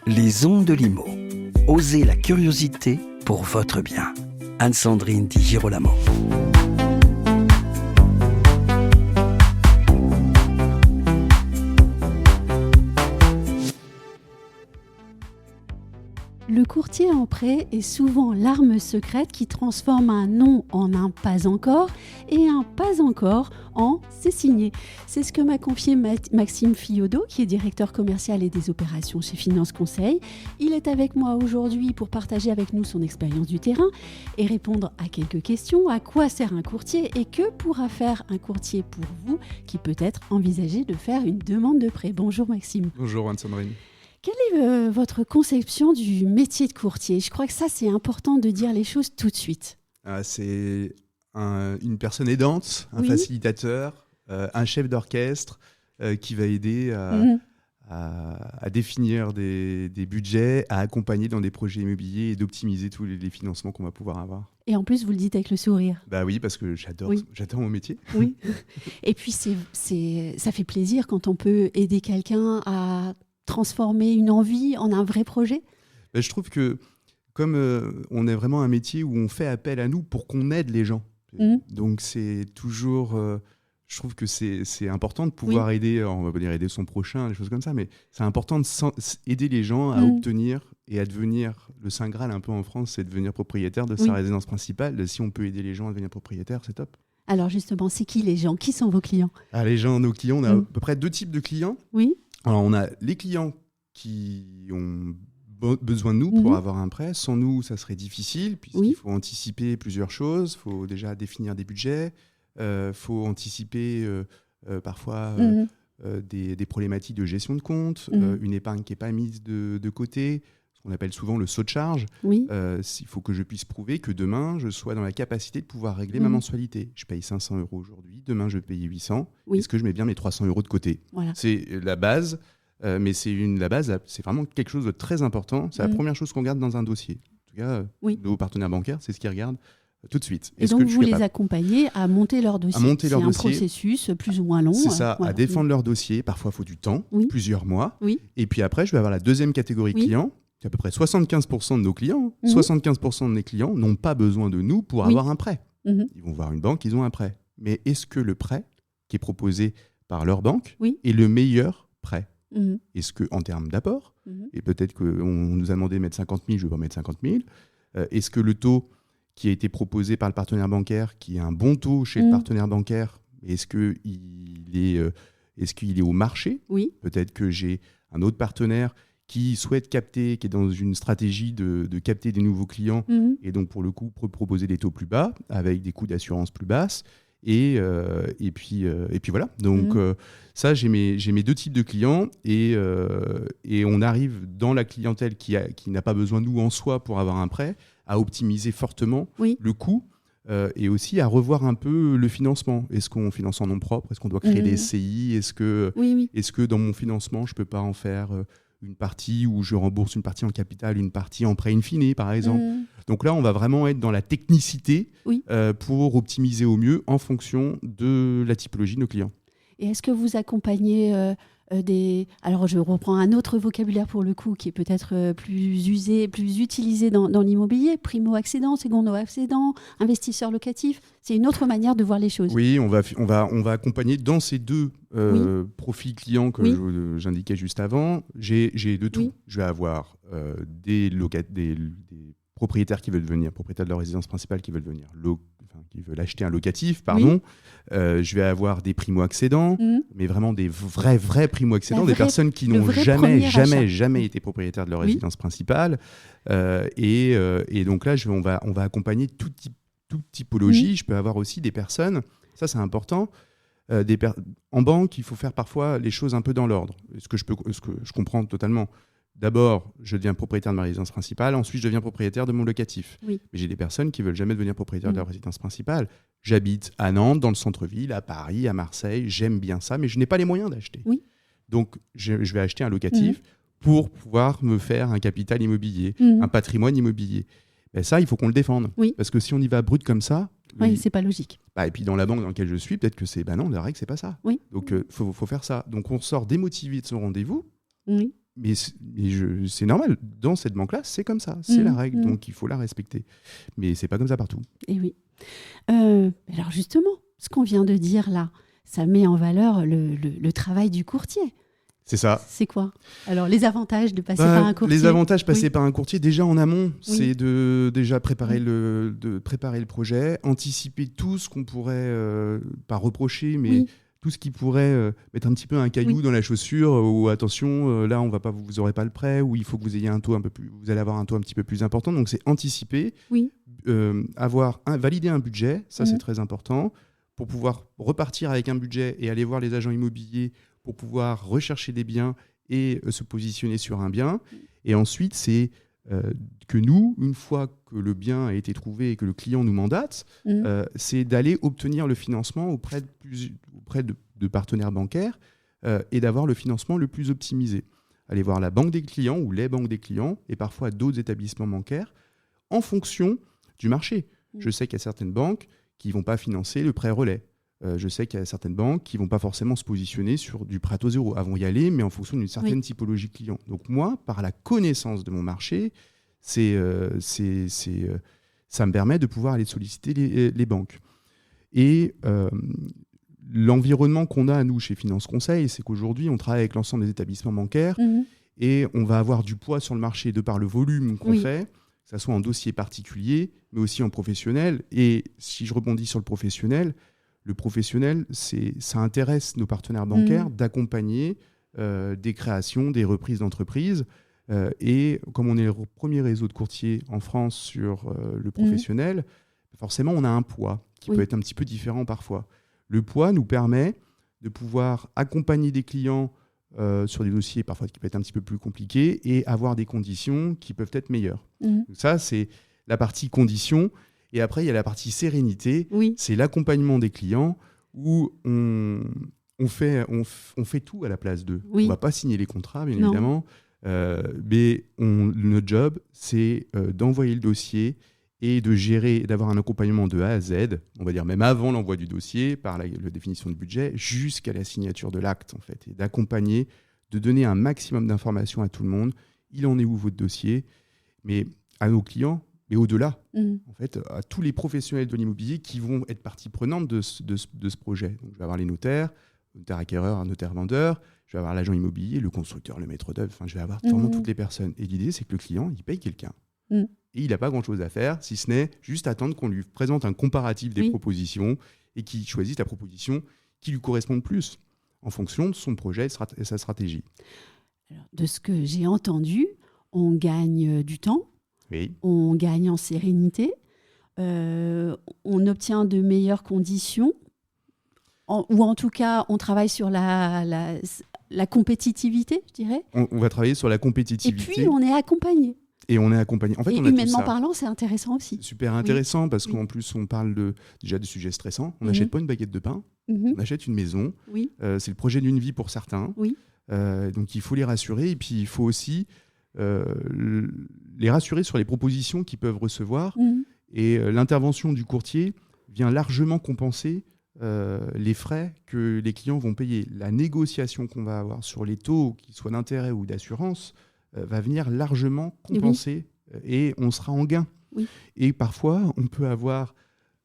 Les ondes de Limo. Osez la curiosité pour votre bien. Anne-Sandrine Di Girolamo. Le courtier en prêt est souvent l'arme secrète qui transforme un non en un pas encore et un pas encore en c'est signé. C'est ce que m'a confié Maxime Fiodo, qui est directeur commercial et des opérations chez Finance Conseil. Il est avec moi aujourd'hui pour partager avec nous son expérience du terrain et répondre à quelques questions. À quoi sert un courtier et que pourra faire un courtier pour vous qui peut-être envisagez de faire une demande de prêt? Bonjour Maxime. Bonjour Anne-Sandrine. Quelle est votre conception du métier de courtier? Je crois que ça, c'est important de dire les choses tout de suite. C'est une personne aidante, un Oui. facilitateur, un chef d'orchestre qui va aider à définir des budgets, à accompagner dans des projets immobiliers et d'optimiser tous les financements qu'on va pouvoir avoir. Et en plus, vous le dites avec le sourire. Bah oui, parce que j'adore mon métier. Oui. Et puis, ça fait plaisir quand on peut aider quelqu'un à transformer une envie en un vrai projet. Je trouve que comme on est vraiment un métier où on fait appel à nous pour qu'on aide les gens. Donc c'est toujours... je trouve que c'est important de pouvoir aider, on va pas dire aider son prochain, des choses comme ça, mais c'est important d'aider les gens à obtenir et à devenir, le Saint Graal un peu en France, c'est devenir propriétaire de sa résidence principale. Si on peut aider les gens à devenir propriétaires, c'est top. Alors justement, c'est qui les gens? Qui sont vos clients? Nos clients, on a à peu près deux types de clients. Oui. Alors, on a les clients qui ont besoin de nous pour avoir un prêt. Sans nous, ça serait difficile, puisqu'il faut anticiper plusieurs choses. Il faut déjà définir des budgets. Il faut anticiper parfois des problématiques de gestion de compte, une épargne qui n'est pas mise de côté, ce qu'on appelle souvent le saut de charge. Oui. Il faut que je puisse prouver que demain, je sois dans la capacité de pouvoir régler ma mensualité. Je paye 500 € aujourd'hui, demain je paye 800. Est-ce que je mets bien mes 300 € de côté? Voilà. C'est la base, mais la base, c'est vraiment quelque chose de très important. C'est la première chose qu'on regarde dans un dossier. En tout cas, nos partenaires bancaires, c'est ce qu'ils regardent tout de suite. Et donc, vous les accompagnez à monter leur dossier. C'est un processus plus ou moins long. C'est ça, à défendre leur dossier. Parfois, il faut du temps, plusieurs mois. Oui. Et puis après, je vais avoir la deuxième catégorie de clients. C'est à peu près 75% de nos clients. 75% de mes clients n'ont pas besoin de nous pour avoir un prêt. Ils vont voir une banque, ils ont un prêt. Mais est-ce que le prêt qui est proposé par leur banque est le meilleur prêt? Est-ce qu'en termes d'apport, et peut-être qu'on nous a demandé de mettre 50 000, je ne vais pas mettre 50 000, est-ce que le taux qui a été proposé par le partenaire bancaire, qui est un bon taux chez le partenaire bancaire, est-ce qu'il est au marché? Peut-être que j'ai un autre partenaire qui souhaite capter, qui est dans une stratégie de capter des nouveaux clients, et donc pour le coup proposer des taux plus bas, avec des coûts d'assurance plus basses, et puis voilà. Donc ça, j'ai mes deux types de clients, et on arrive dans la clientèle qui n'a pas besoin de nous en soi pour avoir un prêt, à optimiser fortement le coût, et aussi à revoir un peu le financement. Est-ce qu'on finance en nom propre? Est-ce qu'on doit créer des SCI? Est-ce que dans mon financement, je ne peux pas en faire une partie où je rembourse une partie en capital, une partie en prêt in fine, par exemple. Donc là, on va vraiment être dans la technicité pour optimiser au mieux en fonction de la typologie de nos clients. Et est-ce que vous accompagnez Alors, je reprends un autre vocabulaire pour le coup qui est peut-être plus utilisé dans l'immobilier. Primo-accédant, secondo-accédant, investisseur locatif. C'est une autre manière de voir les choses. Oui, on va accompagner dans ces deux profils clients que j'indiquais juste avant. J'ai de tout. Je vais avoir des propriétaires qui veulent devenir propriétaires de leur résidence principale, qui veulent acheter un locatif, pardon. Je vais avoir des primo-accédants, mais vraiment des vrais primo-accédants, des personnes qui n'ont jamais été propriétaires de leur résidence principale. Et donc là, on va accompagner toute typologie. Je peux avoir aussi des personnes, ça c'est important, en banque, il faut faire parfois les choses un peu dans l'ordre. Ce que je comprends totalement. D'abord, je deviens propriétaire de ma résidence principale. Ensuite, je deviens propriétaire de mon locatif. Mais j'ai des personnes qui ne veulent jamais devenir propriétaire de leur résidence principale. J'habite à Nantes, dans le centre-ville, à Paris, à Marseille. J'aime bien ça, mais je n'ai pas les moyens d'acheter. Donc, je vais acheter un locatif pour pouvoir me faire un capital immobilier, un patrimoine immobilier. Ben ça, il faut qu'on le défende. Parce que si on y va brut comme ça... c'est pas logique. Et puis dans la banque dans laquelle je suis, peut-être que c'est... non, la règle, c'est pas ça. Donc, faut faire ça. Donc, on sort démotivé de ce rendez-vous. Mais c'est normal. Dans cette banque-là, c'est comme ça. C'est la règle. Donc, il faut la respecter. Mais c'est pas comme ça partout. Et oui. Alors justement, ce qu'on vient de dire là, ça met en valeur le travail du courtier. C'est ça. C'est quoi? Alors, les avantages de passer par un courtier? Les avantages de passer par un courtier, déjà en amont, c'est de déjà préparer le projet, anticiper tout ce qu'on pourrait, pas reprocher, mais tout ce qui pourrait mettre un petit peu un caillou dans la chaussure, ou attention, là, vous n'aurez pas le prêt, ou il faut que vous ayez vous allez avoir un taux un petit peu plus important. Donc, c'est anticiper, valider un budget, ça c'est très important, pour pouvoir repartir avec un budget et aller voir les agents immobiliers pour pouvoir rechercher des biens et se positionner sur un bien. Et ensuite, c'est que nous, une fois que le bien a été trouvé et que le client nous mandate, c'est d'aller obtenir le financement auprès de partenaires bancaires et d'avoir le financement le plus optimisé. Aller voir la banque des clients ou les banques des clients et parfois d'autres établissements bancaires en fonction du marché. Je sais qu'il y a certaines banques qui ne vont pas financer le prêt relais. Je sais qu'il y a certaines banques qui ne vont pas forcément se positionner sur du prêt à taux zéro. Elles vont y aller, mais en fonction d'une certaine typologie client. Donc moi, par la connaissance de mon marché, ça me permet de pouvoir aller solliciter les banques. Et l'environnement qu'on a, nous, chez Finance Conseil, c'est qu'aujourd'hui, on travaille avec l'ensemble des établissements bancaires et on va avoir du poids sur le marché de par le volume qu'on fait, que ce soit en dossier particulier, mais aussi en professionnel. Et si je rebondis sur le professionnel, ça intéresse nos partenaires bancaires d'accompagner des créations, des reprises d'entreprises. Et comme on est le premier réseau de courtiers en France sur le professionnel, forcément, on a un poids qui peut être un petit peu différent parfois. Le poids nous permet de pouvoir accompagner des clients sur des dossiers parfois qui peuvent être un petit peu plus compliqués et avoir des conditions qui peuvent être meilleures. Donc ça, c'est la partie conditions. Et après, il y a la partie sérénité. C'est l'accompagnement des clients où on fait tout à la place d'eux. On ne va pas signer les contrats, bien évidemment. Mais notre job, c'est d'envoyer le dossier et de gérer, d'avoir un accompagnement de A à Z, on va dire même avant l'envoi du dossier, par la définition de budget, jusqu'à la signature de l'acte, en fait, et d'accompagner, de donner un maximum d'informations à tout le monde. Il en est où votre dossier? Mais à nos clients, et au-delà, en fait, à tous les professionnels de l'immobilier qui vont être partie prenante de ce projet. Donc, je vais avoir les notaires, notaire acquéreur, notaire vendeur, je vais avoir l'agent immobilier, le constructeur, le maître d'œuvre, je vais avoir vraiment toutes les personnes. Et l'idée, c'est que le client, il paye quelqu'un. Et il n'a pas grand-chose à faire, si ce n'est juste attendre qu'on lui présente un comparatif des propositions et qu'il choisisse la proposition qui lui correspond le plus en fonction de son projet et sa stratégie. Alors, de ce que j'ai entendu, on gagne du temps. On gagne en sérénité, on obtient de meilleures conditions, ou en tout cas, on travaille sur la compétitivité, je dirais. On va travailler sur la compétitivité. Et puis, on est accompagné. Et on est accompagné. En fait, et on a humainement parlant, c'est intéressant aussi. C'est super intéressant parce qu'en plus, on parle déjà de sujets stressants. On n'achète pas une baguette de pain, on achète une maison. C'est le projet d'une vie pour certains. Donc, il faut les rassurer. Et puis, il faut aussi les rassurer sur les propositions qu'ils peuvent recevoir. Et l'intervention du courtier vient largement compenser les frais que les clients vont payer. La négociation qu'on va avoir sur les taux, qu'ils soient d'intérêt ou d'assurance, va venir largement compenser et on sera en gain. Et parfois, on peut avoir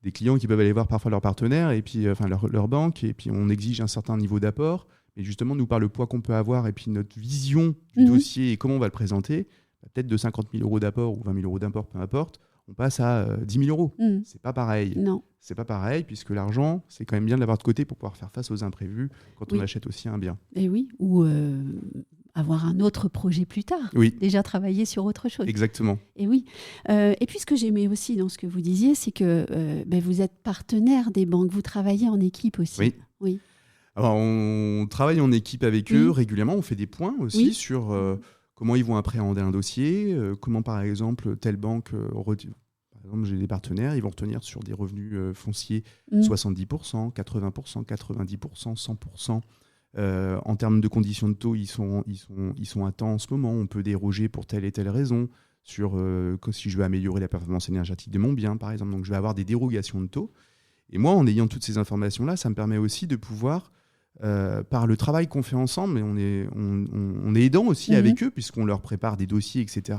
des clients qui peuvent aller voir parfois leur partenaire, et puis, leur banque, et puis on exige un certain niveau d'apport. Et justement, nous, par le poids qu'on peut avoir et puis notre vision du dossier et comment on va le présenter, peut-être de 50 000 euros d'apport ou 20 000 euros d'apport, peu importe, on passe à 10 000 euros. C'est pas pareil. Non. C'est pas pareil, puisque l'argent, c'est quand même bien de l'avoir de côté pour pouvoir faire face aux imprévus quand on achète aussi un bien. Et oui, ou avoir un autre projet plus tard. Déjà travailler sur autre chose. Exactement. Et oui. Et puis, ce que j'aimais aussi dans ce que vous disiez, c'est que vous êtes partenaire des banques. Vous travaillez en équipe aussi. Oui. Alors, on travaille en équipe avec eux régulièrement. On fait des points aussi sur comment ils vont appréhender un dossier, comment, par exemple, telle banque... Par exemple, j'ai des partenaires, ils vont retenir sur des revenus fonciers 70%, 80%, 90%, 100%. En termes de conditions de taux, ils sont à temps en ce moment. On peut déroger pour telle et telle raison. Sur si je veux améliorer la performance énergétique de mon bien, par exemple. Donc, je vais avoir des dérogations de taux. Et moi, en ayant toutes ces informations-là, ça me permet aussi de pouvoir par le travail qu'on fait ensemble, et on est aidant aussi avec eux, puisqu'on leur prépare des dossiers, etc.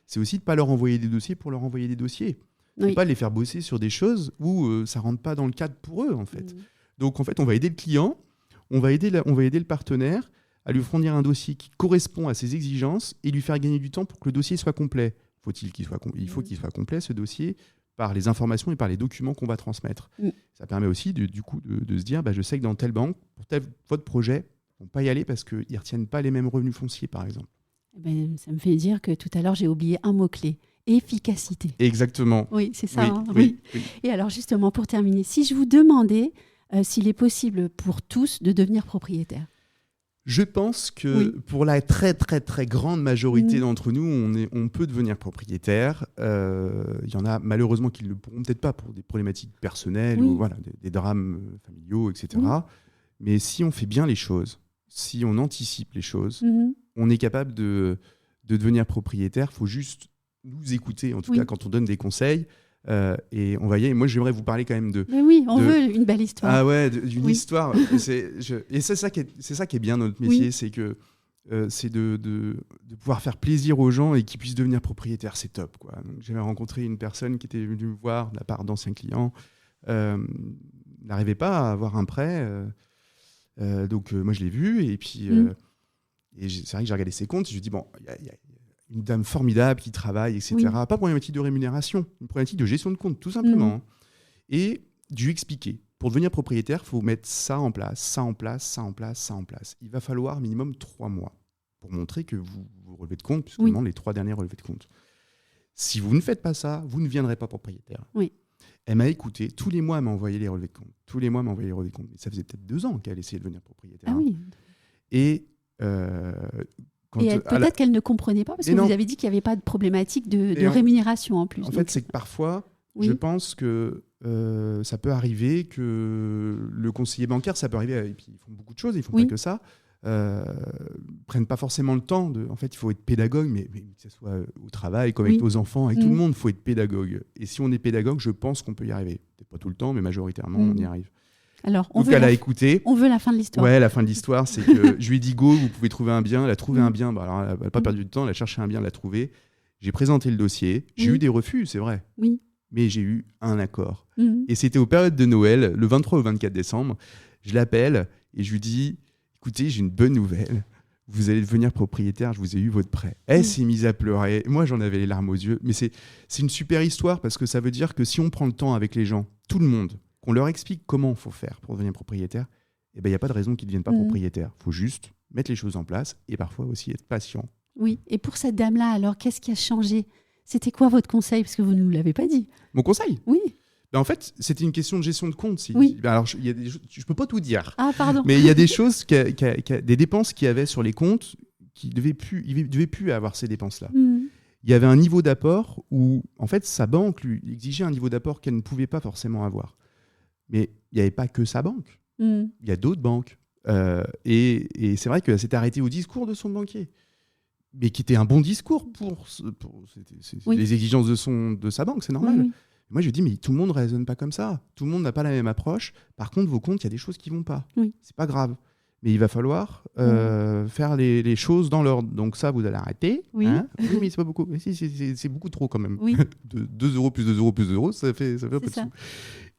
C'est aussi de ne pas leur envoyer des dossiers pour leur envoyer des dossiers. Oui. Pas les faire bosser sur des choses où ça ne rentre pas dans le cadre pour eux, en fait. Donc, en fait, on va aider le client, on va aider le partenaire à lui fournir un dossier qui correspond à ses exigences et lui faire gagner du temps pour que le dossier soit complet. Il faut qu'il soit complet, ce dossier, par les informations et par les documents qu'on va transmettre. Ça permet aussi de se dire, je sais que dans telle banque, pour votre projet, on ne peut pas y aller parce qu'ils ne retiennent pas les mêmes revenus fonciers, par exemple. Ça me fait dire que tout à l'heure, j'ai oublié un mot-clé. Efficacité. Exactement. Oui, c'est ça. Oui. Et alors justement, pour terminer, si je vous demandais s'il est possible pour tous de devenir propriétaire. Je pense que pour la très très très grande majorité d'entre nous, on peut devenir propriétaire. Il y en a malheureusement qui ne le pourront peut-être pas pour des problématiques personnelles ou des drames familiaux, etc. Mais si on fait bien les choses, si on anticipe les choses, on est capable de devenir propriétaire. Il faut juste nous écouter, en tout cas quand on donne des conseils, et on va y aller. Moi, j'aimerais vous parler quand même de... Mais oui, on veut une belle histoire. Ah ouais, d'une histoire. Et c'est ça qui est bien dans notre métier, c'est que c'est de pouvoir faire plaisir aux gens et qu'ils puissent devenir propriétaires. C'est top, quoi. Donc, j'avais rencontré une personne qui était venue me voir de la part d'anciens clients, n'arrivait pas à avoir un prêt, donc moi je l'ai vu, et puis et c'est vrai que j'ai regardé ses comptes, et je lui ai dit, bon, il y a une dame formidable qui travaille, etc. Pas problématique de rémunération, une problématique de gestion de compte, tout simplement. Et je lui ai expliqué, pour devenir propriétaire, il faut mettre ça en place, ça en place, ça en place, ça en place. Il va falloir minimum 3 mois pour montrer que vous relevez de compte, puisqu'on demande les 3 derniers relevés de compte. Si vous ne faites pas ça, vous ne viendrez pas propriétaire. Elle m'a écouté, tous les mois elle m'a envoyé les relevés de compte. Tous les mois elle m'a envoyé les relevés de compte. Et ça faisait peut-être 2 ans qu'elle essayait de devenir propriétaire. Ah oui. Et... peut-être qu'elle ne comprenait pas, parce que vous avez dit qu'il n'y avait pas de problématique de rémunération en plus. En fait, c'est que parfois, je pense que ça peut arriver que le conseiller bancaire, ça peut arriver, et puis ils font beaucoup de choses, ils ne font pas que ça, prennent pas forcément le temps de... En fait, il faut être pédagogue, mais que ce soit au travail, comme avec nos enfants, avec tout le monde, il faut être pédagogue. Et si on est pédagogue, je pense qu'on peut y arriver. Peut-être pas tout le temps, mais majoritairement, on y arrive. Alors, donc elle a écouté. On veut la fin de l'histoire. Ouais, la fin de l'histoire, c'est que je lui ai dit go, vous pouvez trouver un bien. Elle a trouvé un bien. Alors, elle n'a pas perdu de temps, elle a cherché un bien, elle l'a trouvé. J'ai présenté le dossier. J'ai eu des refus, c'est vrai. Mais j'ai eu un accord. Et c'était aux périodes de Noël, le 23 au 24 décembre. Je l'appelle et je lui dis, écoutez, j'ai une bonne nouvelle. Vous allez devenir propriétaire, je vous ai eu votre prêt. Elle s'est mise à pleurer. Moi, j'en avais les larmes aux yeux. Mais c'est une super histoire parce que ça veut dire que si on prend le temps avec les gens, tout le monde, qu'on leur explique comment il faut faire pour devenir propriétaire, il n'y a pas de raison qu'ils ne deviennent pas propriétaires. Il faut juste mettre les choses en place et parfois aussi être patient. Oui. Et pour cette dame-là, alors, qu'est-ce qui a changé ? C'était quoi votre conseil ? Parce que vous ne nous l'avez pas dit. Mon conseil ? Oui. En fait, c'était une question de gestion de compte. Alors, je ne peux pas tout dire. Ah, pardon. Mais il y a des choses, des dépenses qu'il y avait sur les comptes qui ne devaient plus avoir ces dépenses-là. Il y avait un niveau d'apport où, en fait, sa banque lui exigeait un niveau d'apport qu'elle ne pouvait pas forcément avoir. Mais il n'y avait pas que sa banque. Il y a d'autres banques. Et c'est vrai qu'elle s'est arrêtée au discours de son banquier, mais qui était un bon discours pour les exigences de sa banque, c'est normal. Moi, je lui dis, mais tout le monde ne raisonne pas comme ça. Tout le monde n'a pas la même approche. Par contre, vos comptes, il y a des choses qui ne vont pas. C'est pas grave. Mais il va falloir faire les choses dans l'ordre. Donc ça, vous allez arrêter. Hein, mais c'est pas beaucoup. Mais c'est beaucoup trop quand même. De 2 euros plus 2 euros plus 2 euros, ça fait un peu de sous.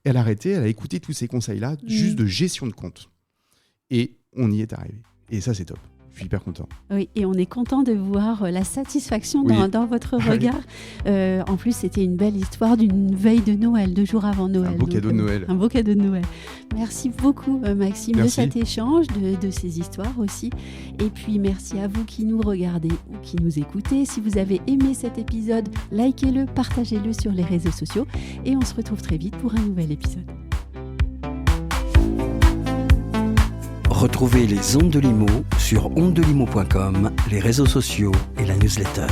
Elle a arrêté, elle a écouté tous ces conseils-là, juste de gestion de compte. Et on y est arrivé. Et ça, c'est top. Je suis hyper content. Oui, et on est content de voir la satisfaction dans votre regard. En plus, c'était une belle histoire d'une veille de Noël, 2 jours avant Noël. Un beau cadeau de Noël. Un beau cadeau de Noël. Merci beaucoup, Maxime, de cet échange, de ces histoires aussi. Et puis, merci à vous qui nous regardez ou qui nous écoutez. Si vous avez aimé cet épisode, likez-le, partagez-le sur les réseaux sociaux. Et on se retrouve très vite pour un nouvel épisode. Retrouvez les Ondes de Limo sur ondedelimo.com, les réseaux sociaux et la newsletter.